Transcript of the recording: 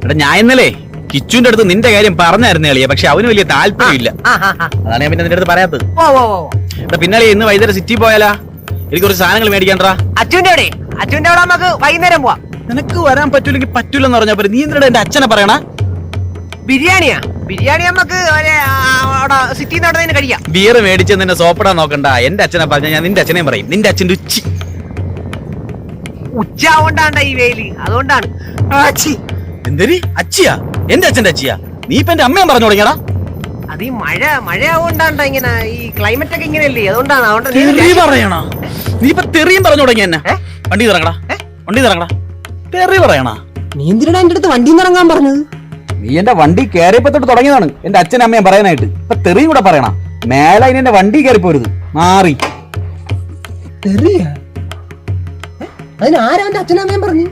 എടാ ഞാൻ ഇന്നലെ കിച്ചുവിന്റെ അടുത്ത് നിന്റെ കാര്യം പറഞ്ഞായിരുന്നു കളിയെ, പക്ഷെ അവന് വലിയ താല്പര്യമില്ല. അതാണ് ഞാൻ പിന്നെ നിന്റെ അടുത്ത് പറയാത്തത്. എടാ പിന്നെ ഇന്ന് വൈകുന്നേരം സിറ്റി പോയാലാ? എനിക്ക് കുറച്ച് സാധനങ്ങൾ മേടിക്കാണ്ടാ. അച്ഛൻ്റെ അവിടെ നമുക്ക് വൈകുന്നേരം പോവാം. നിനക്ക് വരാൻ പറ്റൂലെങ്കിൽ പറ്റൂലെന്ന് പറഞ്ഞാ പോലെ നീ എന്തിനാ എന്റെ അച്ഛനെ പറയണ? ബിരിയാണി നമുക്ക് സിറ്റിന്ന് അവിടെ തന്നെ കഴിക്കാം. ബിയർ മേടിച്ച് നിന്നെ സോപ്പിടാൻ നോക്കണ്ട. എന്റെ അച്ഛനെ പറഞ്ഞാൽ ഞാൻ നിന്റെ അച്ഛനെയും പറയും. നിന്റെ അച്ഛന്റെ ഉച്ച ആവണ്ടാണ്ട ഈ വേലി, അതുകൊണ്ടാണ്. എന്തൊരു അച്ചിയാ? എന്റെ അച്ഛന്റെ അച്ചിയാ? നീ ഇപ്പൊ എന്റെ അമ്മയും പറഞ്ഞു തുടങ്ങിയടാ. അത് ഈ മഴ ആവണ്ടാണ്ട, ഇങ്ങനെ ഈ ക്ലൈമറ്റ് ഒക്കെ ഇങ്ങനെയല്ലേ, അതുകൊണ്ടാണ്. പറയണ നീ ഇപ്പൊ തെറിയും പറഞ്ഞു തുടങ്ങി എന്നെ. വണ്ടി ഇറങ്ങടാ, വണ്ടി ഇറങ്ങടാ. തെറി പറയണ നീ എന്തിനാ എന്റെ അടുത്ത് വണ്ടി ഇറങ്ങാൻ പറഞ്ഞത്? നീ എന്റെ വണ്ടി കയറിയപ്പോ തൊട്ട് തുടങ്ങിയതാണ് എന്റെ അച്ഛനും അമ്മയും പറയാനായിട്ട്. ഇപ്പൊ തെറിയും കൂടെ പറയണ. മേലെ ഇനി എന്റെ വണ്ടി കയറി പോരുത്. മാറി അതിന് ആരാ എന്റെ അച്ഛനും അമ്മയും പറഞ്ഞു?